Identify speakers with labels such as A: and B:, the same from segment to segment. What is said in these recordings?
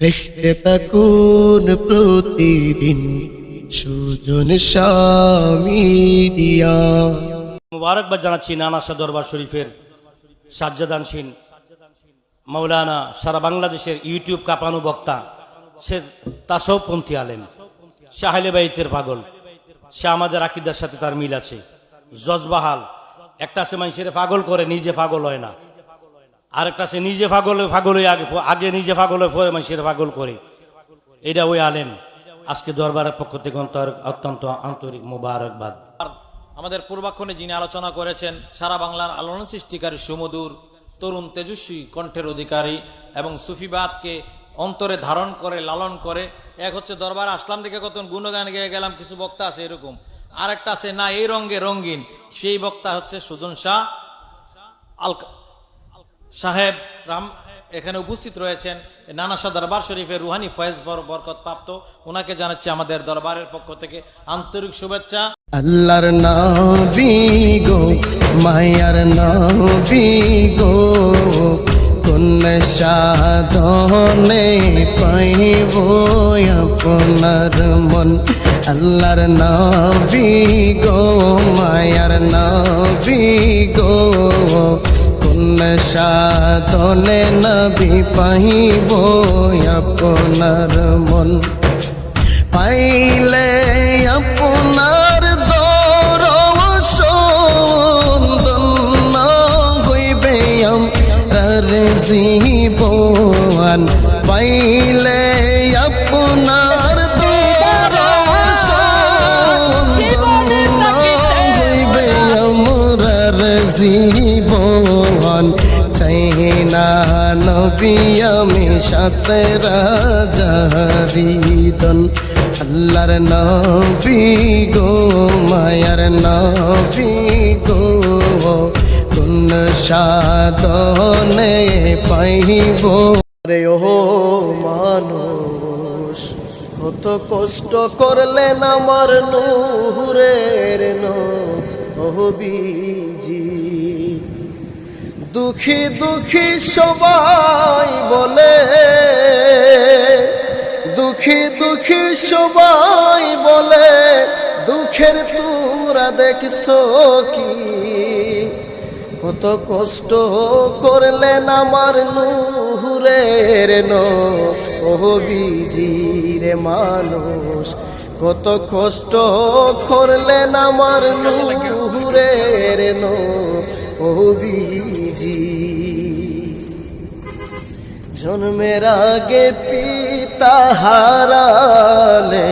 A: দেখতে থাকুন প্রতিদিন সুজন মিডিয়া।
B: মুবারকবাদ জানাচ্ছি নানা শাহ দরবার শরীফের সাজ্জাদানশীন মাওলানা সারা বাংলাদেশের ইউটিউব কাঁপানো বক্তা, সে তাসাউফপন্থী আলেম, সে আহলে বাইতের পাগল, সে আমাদের আকীদার সাথে তার মিল আছে। জজবাহাল একটা আছে মানুষের পাগল করে, নিজে পাগল হয় না। আরেকটা আছে নিজে পাগল হয়ে আগে নিজে পাগল হয়ে পরে মানুষের পাগল করে। এটা ওই আলেম। আজকে দরবারের পক্ষ থেকে অত্যন্ত আন্তরিক মুবারকবাদ।
C: আমাদের পূর্বাক্ষণে যিনি আলোচনা করেছেন, সারা বাংলার আলোড়ন সৃষ্টিকারী সুমধুর তরুণ তেজস্বী কণ্ঠের অধিকারী এবং সুফিবাদকে অন্তরে ধারণ করে লালন করে। এক হচ্ছে দরবারে আসলাম দেখে কত গুণগান গেয়ে গেলাম, কিছু বক্তা আছে এরকম। আর একটা আছে না এই রঙ্গে রঙ্গিন, সেই বক্তা হচ্ছে সুজন শাহ আল সাহেব রাম। এখানে উপস্থিত রয়েছেন নানা শাহ দরবার শরীফের রুহানি ফয়েজ বরকত প্রাপ্ত, ওনাকে জানাচ্ছি আমাদের দরবারের পক্ষ থেকে আন্তরিক শুভেচ্ছা।
A: আল্লাহর নবী গো, মায়ার নবী গো, কোন সাধনে পাইব আপনার মন। আল্লাহর নবী গো, মায়ার নবী গো, কোন সাধনে নবী পাইব আপনার মন। পাইলে আপনার দর্শন ধন্য হইবে আমার জীবন। পাইলে আপনার দর্শন ধন্য হইবে আমার জীবন। চাই না নবী আমি সাথে রাজারিদন। আল্লাহর নবী গো, মায়ার নবী গো, কোন সাধনে পাইব। রে ও মানুষ, কত কষ্ট করলেন আমার নূরের নবীজি। দুঃখী দুঃখী সবাই বলে, দুঃখী দুঃখী সবাই বলে, দুঃখের তোরা দেখছো কি? কত কষ্ট করলেন আমার নূরের নবীজি। রে মানুষ, কত কষ্ট করলেন আমার নূরের নবীজি। জন্মের আগে পিতা হারালে,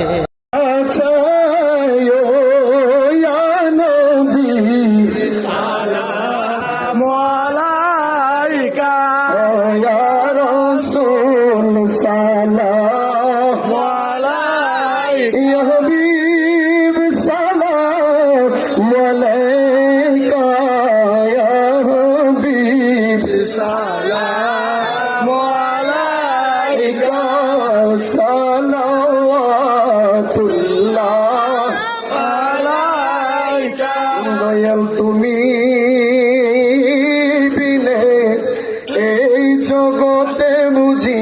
A: তুমি বিনে এই জগতে বুঝি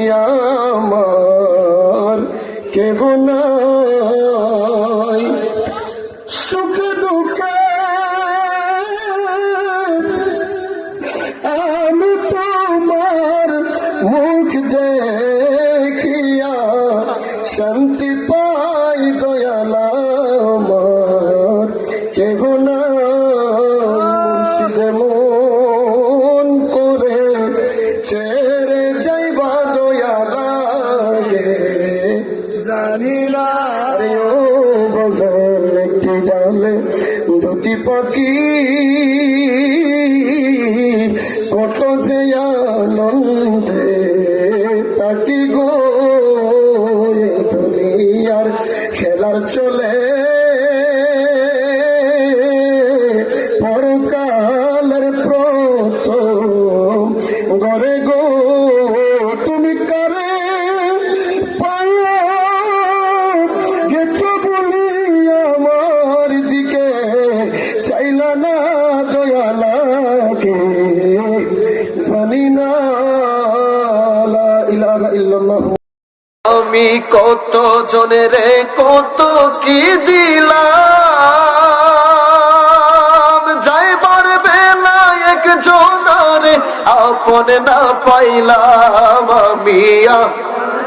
A: আমার কেহ নাই। সুখ দুঃখে আমি তোমার মুখ দেখিয়া শান্তি পাই দয়াল আমার কেহ নাই। মন করে ছেড়ে যাইবা দয়া লাগে জানি না। রে ও বাজার একটি ডালে দুটি পাখি, কত যে আনন্দে তাকি গো। দুনিয়ার খেলার চলে পরকালের প্রথম ঘরে গো। তুমি কারে পাইয়া গেছো বলি আমার দিকে চাইলা না দয়া লাগে জানি না। লা ইলাহা ইল্লাল্লাহ। আমি কত জনেরে কত কি দিলাম, যাইবার বেলা একজনারে আপন না পাইলাম, আমি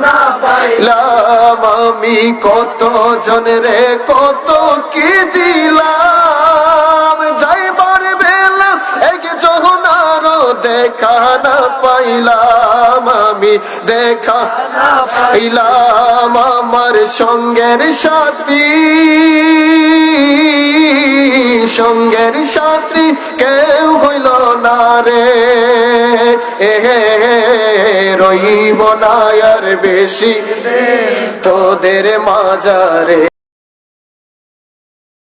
A: না পাইলাম। আমি কত জনেরে কত কি দিলাম, যাইবার বেলা একজনারও দেখা না পাইলাম, আমি দেখা না পাইলাম। আমার সঙ্গের সাথী, সঙ্গের সাথী কেউ হইল না রে, রইব না আর বেশি তোদের মাঝারে।